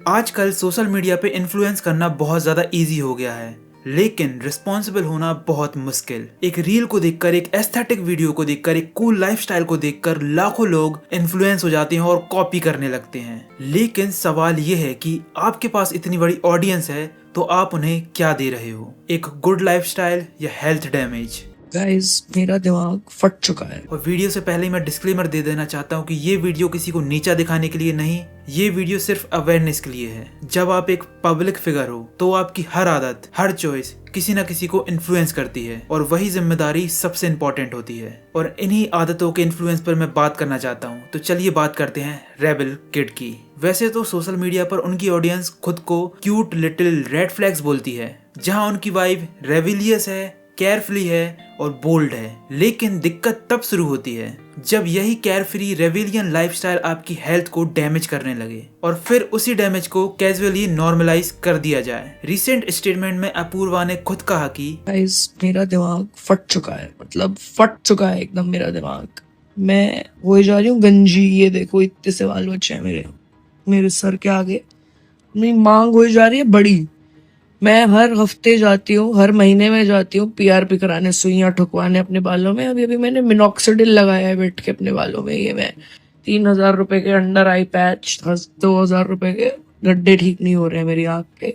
आजकल social media पे influence करना बहुत ज्यादा इजी हो गया है, लेकिन रिस्पॉन्सिबल होना बहुत मुश्किल। एक रील को देखकर, एक एस्थेटिक वीडियो को देखकर, एक कूल लाइफस्टाइल को देखकर लाखों लोग इन्फ्लुएंस हो जाते हैं और कॉपी करने लगते हैं। लेकिन सवाल ये है कि आपके पास इतनी बड़ी ऑडियंस है तो आप उन्हें क्या दे रहे हो? एक गुड लाइफस्टाइल या हेल्थ डैमेज? गाइस मेरा दिमाग फट चुका है। और वीडियो से पहले मैं डिस्क्लेमर दे देना चाहता हूँ कि ये वीडियो किसी को नीचा दिखाने के लिए नहीं, ये वीडियो सिर्फ अवेयरनेस के लिए है। जब आप एक पब्लिक फिगर हो तो आपकी हर आदत, हर चॉइस किसी न किसी को इन्फ्लुएंस करती है और वही जिम्मेदारी सबसे इम्पोर्टेंट होती है। और इन्हीं आदतों के इन्फ्लुएंस पर मैं बात करना चाहता हूँ। तो चलिए बात करते हैं रेबल किड की। वैसे तो सोशल मीडिया पर उनकी ऑडियंस खुद को क्यूट लिटिल रेड फ्लैग्स बोलती है, जहाँ उनकी वाइब रेविलियस है, केयरफ्री है और बोल्ड है। लेकिन दिक्कत तब शुरू होती है जब यही केयरफ्री रेविलियन लाइफस्टाइल आपकी हेल्थ को डैमेज करने लगे और फिर उसी डैमेज को कैजुअली नॉर्मलाइज कर दिया जाए। रिसेंट स्टेटमेंट में अपूर्वा ने खुद कहा कि गाइस मेरा दिमाग फट चुका है, मतलब फट चुका है एकदम मेरा दिमाग। मैं हो जा रही हूँ गंजी। ये देखो इतने से बाल बच्चे हैं मेरे सर के आगे। मेरी मांग हो जा रही है बड़ी। मैं हर हफ्ते जाती हूँ, हर महीने में जाती हूँ पीआरपी कराने, सुइयां ठुकवाने अपने बालों में। अभी मैंने मिनॉक्सिडिल लगाया है बैठ के अपने बालों में। ये मैं 3,000 रुपए के अंडर आई पैच, 2,000 रुपए के गड्ढे ठीक नहीं हो रहे हैं मेरी आंख के।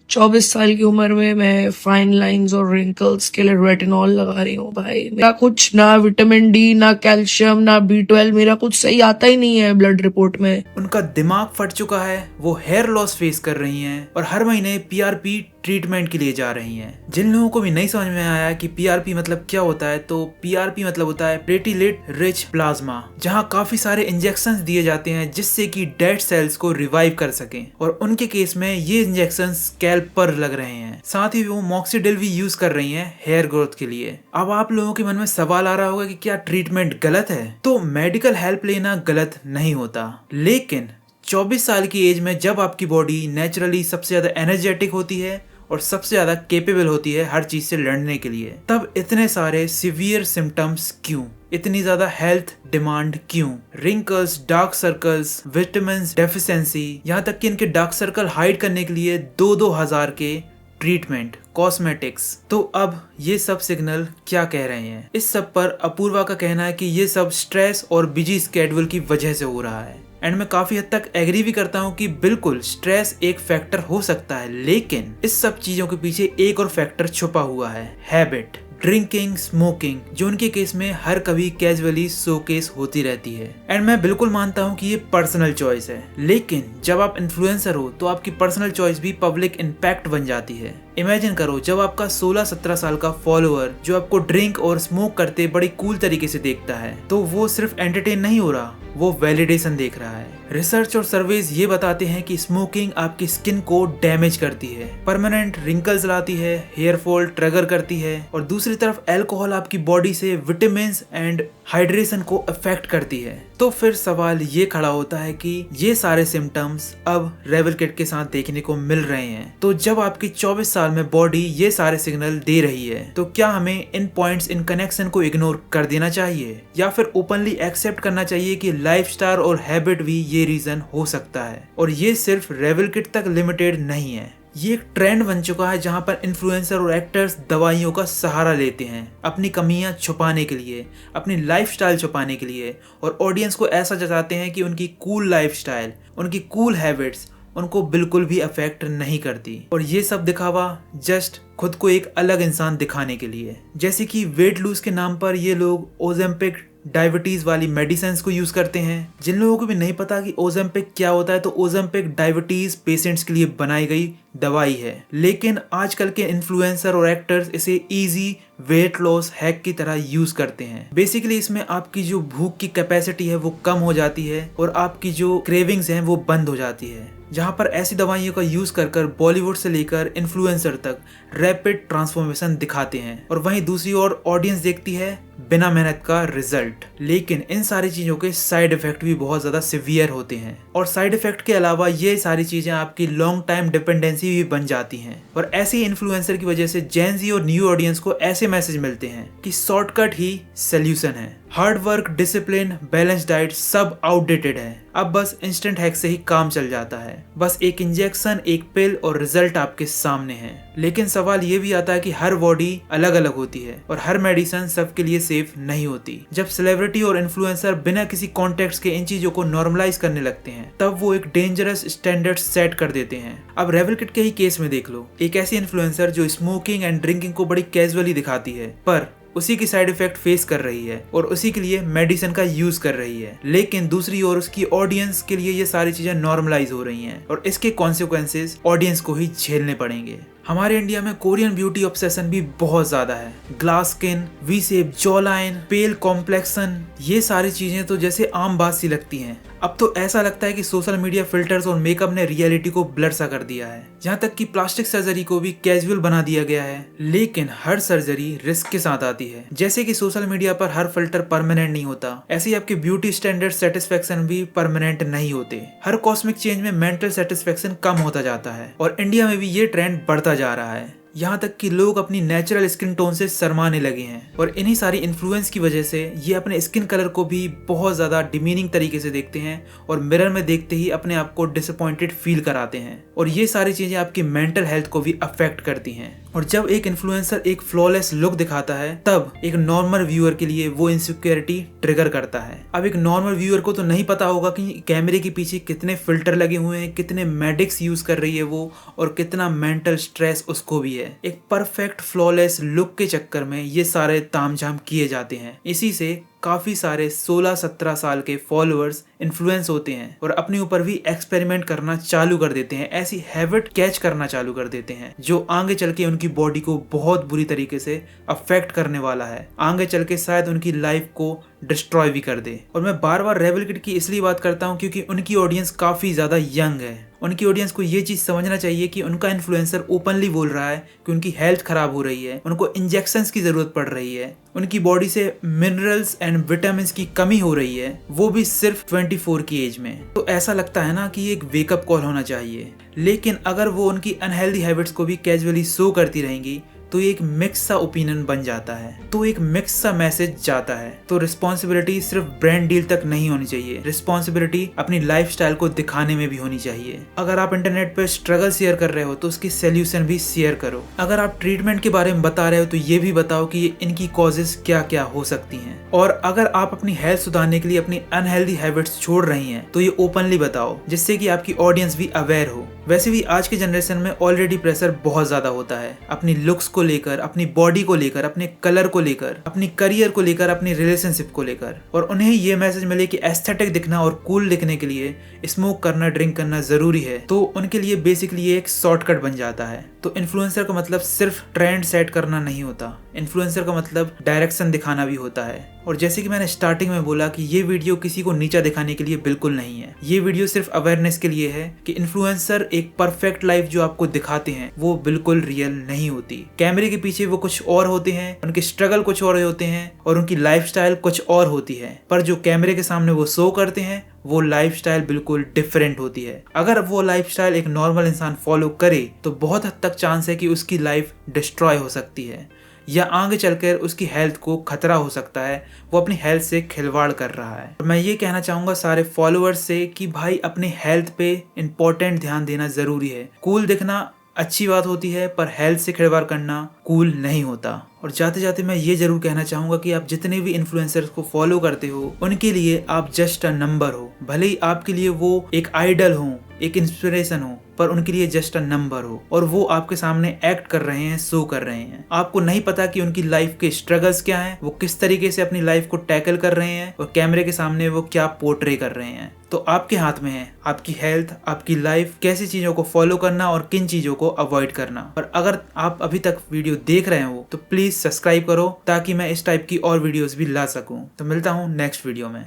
24 साल की उम्र में मैं फाइन लाइंस और रिंकल्स के लिए रेटिनॉल लगा रही हूँ। भाई मेरा कुछ ना विटामिन डी, ना कैल्शियम, ना B12, मेरा कुछ सही आता ही नहीं है ब्लड रिपोर्ट में। उनका दिमाग फट चुका है, वो हेयर लॉस फेस कर रही हैं और हर महीने पीआरपी ट्रीटमेंट के लिए जा रही हैं। जिन लोगों को भी नहीं समझ में आया कि पीआरपी मतलब क्या होता है, तो पीआरपी मतलब होता है प्लेटलेट रिच प्लाज्मा, जहां काफी सारे इंजेक्शंस दिए जाते हैं जिससे कि डेड सेल्स को रिवाइव कर सकें। और उनके केस में ये इंजेक्शंस स्कैल्प पर लग रहे हैं। साथ ही वो मॉक्सिडिल भी यूज कर रही हैं हेयर ग्रोथ के लिए। अब आप लोगों के मन में सवाल आ रहा होगा कि क्या ट्रीटमेंट गलत है? तो मेडिकल हेल्प लेना गलत नहीं होता, लेकिन 24 साल की एज में जब आपकी बॉडी नेचुरली सबसे ज्यादा एनर्जेटिक होती है और सबसे ज्यादा केपेबल होती है हर चीज से लड़ने के लिए, तब इतने सारे सिवियर सिम्टम्स क्यों? इतनी ज्यादा हेल्थ डिमांड क्यों? Wrinkles, dark circles, vitamin deficiency, यहाँ तक कि इनके डार्क सर्कल हाइड करने के लिए 2-2 हजार के ट्रीटमेंट, कॉस्मेटिक्स। तो अब ये सब सिग्नल क्या कह रहे हैं? इस सब पर अपूर्वा का कहना है कि ये सब स्ट्रेस और बिजी स्केड्यूल की वजह से हो रहा है। एंड मैं काफी हद तक एग्री भी करता हूँ कि बिल्कुल स्ट्रेस एक फैक्टर हो सकता है, लेकिन इस सब चीजों के पीछे एक और फैक्टर छुपा हुआ है, हैबिट। ड्रिंकिंग, स्मोकिंग, जो उनके केस में हर कभी कैजुअली शोकेस होती रहती है। एंड मैं बिल्कुल मानता हूँ कि ये पर्सनल चॉइस है, लेकिन जब आप इन्फ्लुएंसर हो तो आपकी पर्सनल चॉइस भी पब्लिक इम्पैक्ट बन जाती है। इमेजिन करो, जब आपका 16-17 साल का फॉलोअर जो आपको ड्रिंक और स्मोक करते बड़ी कूल तरीके से देखता है, तो वो सिर्फ एंटरटेन नहीं हो रहा, वो वैलिडेशन देख रहा है। रिसर्च और सर्वेज ये बताते हैं कि स्मोकिंग आपकी स्किन को डैमेज करती है, परमानेंट रिंकल्स लाती है, हेयर फॉल ट्रिगर करती है, और दूसरी तरफ अल्कोहल आपकी बॉडी से विटामिन एंड हाइड्रेशन को अफेक्ट करती है। तो फिर सवाल ये खड़ा होता है कि ये सारे सिम्टम्स अब रेबल किड के साथ देखने को मिल रहे हैं। तो जब आपकी 24 साल में बॉडी ये सारे सिग्नल दे रही है, तो क्या हमें इन पॉइंट्स, इन कनेक्शन को इग्नोर कर देना चाहिए या फिर ओपनली एक्सेप्ट करना चाहिए कि लाइफस्टाइल और हैबिट भी ये रीजन हो सकता है? और ये सिर्फ रेबल किड तक लिमिटेड नहीं है, ये एक ट्रेंड बन चुका है जहां पर इन्फ्लुएंसर और एक्टर्स दवाइयों का सहारा लेते हैं अपनी कमियां छुपाने के लिए, अपनी लाइफस्टाइल छुपाने के लिए, और ऑडियंस को ऐसा जताते हैं कि उनकी कूल लाइफस्टाइल, उनकी कूल हैबिट्स उनको बिल्कुल भी अफेक्ट नहीं करती। और ये सब दिखावा जस्ट खुद को एक अलग इंसान दिखाने के लिए। जैसे कि वेट लूज के नाम पर ये लोग ओजेम्पिक डायबिटीज वाली मेडिसिन को यूज करते हैं। जिन लोगों को भी नहीं पता कि ओजेम्पिक क्या होता है, तो ओजेम्पिक डायबिटीज पेशेंट्स के लिए बनाई गई दवाई है, लेकिन आजकल के इन्फ्लुएंसर और एक्टर्स इसे इजी वेट लॉस हैक की तरह यूज करते हैं। बेसिकली इसमें आपकी जो भूख की कैपेसिटी है वो कम हो जाती है और आपकी जो क्रेविंग्स हैं वो बंद हो जाती है। जहां पर ऐसी दवाइयों का यूज कर बॉलीवुड से लेकर इन्फ्लुएंसर तक रैपिड ट्रांसफॉर्मेशन दिखाते हैं, और वहीं दूसरी ओर ऑडियंस देखती है बिना मेहनत का रिजल्ट। लेकिन इन सारी चीजों के साइड इफेक्ट भी बहुत ज्यादा सिवियर होते हैं, और साइड इफेक्ट के अलावा ये सारी चीजें आपकी लॉन्ग टाइम डिपेंडेंसी भी बन जाती हैं। और ऐसे इन्फ्लुएंसर की वजह से जेन ज़ी और न्यू ऑडियंस को ऐसे मैसेज मिलते हैं कि शॉर्टकट ही सोल्यूशन है। Hard work, discipline, balance diet सब आउटडेटेड है। अब बस इंस्टेंट हैक से ही काम चल जाता है। बस एक इंजेक्शन, एक पिल और रिजल्ट आपके सामने है। लेकिन सवाल ये भी आता है कि हर बॉडी अलग अलग होती है और हर मेडिसिन सबके लिए सेफ नहीं होती। जब सेलिब्रिटी और इन्फ्लुएंसर बिना किसी कॉन्टेक्स्ट के इन चीजों को नॉर्मलाइज करने लगते हैं, तब वो एक डेंजरस स्टैंडर्ड सेट कर देते हैं। अब रेवल किट के ही केस में देख लो, एक ऐसी इन्फ्लुएंसर जो स्मोकिंग एंड ड्रिंकिंग को बड़ी कैजुअली दिखाती है, पर उसी की साइड इफेक्ट फेस कर रही है और उसी के लिए मेडिसिन का यूज कर रही है। लेकिन दूसरी ओर उसकी ऑडियंस के लिए ये सारी चीजें नॉर्मलाइज हो रही हैं और इसके कॉन्सिक्वेंसेस ऑडियंस को ही झेलने पड़ेंगे। हमारे इंडिया में कोरियन ब्यूटी ऑब्सेशन भी बहुत ज्यादा है। Glass skin, V shape jaw line, pale complexion, ये सारी चीजें तो जैसे आम बात सी लगती हैं। अब तो ऐसा लगता है कि सोशल मीडिया फिल्टर्स और मेकअप ने रियलिटी को ब्लर सा कर दिया है। यहाँ तक कि प्लास्टिक सर्जरी को भी कैजुअल बना दिया गया है। लेकिन हर सर्जरी रिस्क के साथ आती है। जैसे कि सोशल मीडिया पर हर फिल्टर परमानेंट नहीं होता, ऐसे ही आपके ब्यूटी स्टैंडर्ड सेटिस्फेक्शन भी परमानेंट नहीं होते। हर कॉस्मिक चेंज में मेंटल सेटिस्फेक्शन कम होता जाता है और इंडिया में भी ये ट्रेंड बढ़ता जा रहा है। यहाँ तक कि लोग अपनी नेचुरल स्किन टोन से शर्माने लगे हैं और इन्हीं सारी इन्फ्लुएंस की वजह से ये अपने स्किन कलर को भी बहुत ज्यादा डिमीनिंग तरीके से देखते हैं और मिरर में देखते ही अपने आप को डिसअपॉइंटेड फील कराते हैं। और ये सारी चीजें आपकी मेंटल हेल्थ को भी अफेक्ट करती हैं। और जब एक इन्फ्लुएंसर एक फ्लॉलेस लुक दिखाता है, तब एक नॉर्मल व्यूअर के लिए वो इनसिक्योरिटी ट्रिगर करता है। अब एक नॉर्मल व्यूअर को तो नहीं पता होगा कि कैमरे के पीछे कितने फिल्टर लगे हुए हैं, कितने मेडिक्स यूज कर रही है वो, और कितना मेंटल स्ट्रेस उसको भी है। एक परफेक्ट फ्लॉलेस लुक के चक्कर में ये सारे तामझाम किए जाते हैं। इसी से काफी सारे 16-17 साल के फॉलोअर्स इन्फ्लुएंस होते हैं और अपने ऊपर भी एक्सपेरिमेंट करना चालू कर देते हैं। ऐसी हैबिट कैच करना चालू कर देते हैं जो आगे चल के उनकी बॉडी को बहुत बुरी तरीके से अफेक्ट करने वाला है। आगे चल के शायद उनकी लाइफ को डिस्ट्रॉय भी कर दे। और मैं बार बार रेबल किड की इसलिए बात करता हूँ क्योंकि उनकी ऑडियंस काफी ज्यादा यंग है। उनकी ऑडियंस को ये चीज समझना चाहिए कि उनका इन्फ्लुएंसर ओपनली बोल रहा है कि उनकी हेल्थ खराब हो रही है, उनको इंजेक्शंस की जरूरत पड़ रही है, उनकी बॉडी से मिनरल्स एंड विटामिन्स की कमी हो रही है, वो भी सिर्फ 24 की एज में। तो ऐसा लगता है ना कि एक वेकअप कॉल होना चाहिए। लेकिन अगर वो उनकी अनहेल्दी हैबिट्स को भी कैजुअली शो करती रहेंगी तो एक मिक्स सा ओपिनियन बन जाता है, तो एक मिक्स सा मैसेज जाता है। तो रिस्पॉन्सिबिलिटी सिर्फ ब्रांड डील तक नहीं होनी चाहिए, रिस्पॉन्सिबिलिटी अपनी लाइफस्टाइल को दिखाने में भी होनी चाहिए। अगर आप इंटरनेट पर स्ट्रगल शेयर कर रहे हो तो उसकी सोल्यूशन भी शेयर करो। अगर आप ट्रीटमेंट के बारे में बता रहे हो तो ये भी बताओ कि इनकी कॉजेज क्या क्या हो सकती हैं। और अगर आप अपनी हेल्थ सुधारने के लिए अपनी अनहेल्दी हैबिट्स छोड़ रही हैं तो ये ओपनली बताओ, जिससे कि आपकी ऑडियंस भी अवेयर हो। वैसे भी आज की जनरेशन में ऑलरेडी प्रेशर बहुत ज्यादा होता है, अपनी लुक्स को लेकर, अपनी बॉडी को लेकर, अपने कलर को लेकर, अपनी करियर को लेकर, अपनी रिलेशनशिप को लेकर। और उन्हें ये मैसेज मिले कि एस्थेटिक दिखना और कूल दिखने के लिए स्मोक करना, ड्रिंक करना जरूरी है, तो उनके लिए बेसिकली एक शॉर्टकट बन जाता है। तो इन्फ्लुएंसर का मतलब सिर्फ ट्रेंड सेट करना नहीं होता, इन्फ्लुएंसर का मतलब डायरेक्शन दिखाना भी होता है। और जैसे कि मैंने स्टार्टिंग में बोला कि ये वीडियो किसी को नीचा दिखाने के लिए बिल्कुल नहीं है, ये वीडियो सिर्फ अवेयरनेस के लिए है कि इन्फ्लुएंसर एक परफेक्ट लाइफ जो आपको दिखाते हैं वो बिल्कुल रियल नहीं होती। कैमरे के पीछे वो कुछ और होते हैं, उनके स्ट्रगल कुछ और होते हैं और उनकी लाइफस्टाइल कुछ और होती है। पर जो कैमरे के सामने वो शो करते हैं वो लाइफस्टाइल बिल्कुल डिफरेंट होती है। अगर वो लाइफस्टाइल एक नॉर्मल इंसान फॉलो करे तो बहुत हद तक चांस है कि उसकी लाइफ डिस्ट्रॉय हो सकती है या आगे चलकर उसकी हेल्थ को खतरा हो सकता है, वो अपनी हेल्थ से खिलवाड़ कर रहा है। मैं ये कहना चाहूंगा सारे फॉलोअर्स से कि भाई अपने हेल्थ पे इम्पोर्टेंट ध्यान देना जरूरी है। कूल दिखना अच्छी बात होती है पर हेल्थ से खिलवाड़ करना कूल नहीं होता। और जाते जाते मैं ये जरूर कहना चाहूंगा कि आप जितने भी इन्फ्लुएंसर्स को फॉलो करते हो उनके लिए आप जस्ट अ नंबर हो। भले ही आपके लिए वो एक आइडल हो, एक इंस्पिरेशन हो, पर उनके लिए जस्ट अ नंबर हो और वो आपके सामने एक्ट कर रहे हैं, शो कर रहे हैं। आपको नहीं पता कि उनकी लाइफ के स्ट्रगल्स क्या हैं, वो किस तरीके से अपनी लाइफ को टैकल कर रहे हैं और कैमरे के सामने वो क्या पोर्ट्रे कर रहे हैं। तो आपके हाथ में है आपकी हेल्थ, आपकी लाइफ, कैसी चीजों को फॉलो करना और किन चीजों को अवॉइड करना। और अगर आप अभी तक वीडियो देख रहे हो तो प्लीज सब्सक्राइब करो ताकि मैं इस टाइप की और वीडियोस भी ला सकूं। तो मिलता हूं नेक्स्ट वीडियो में।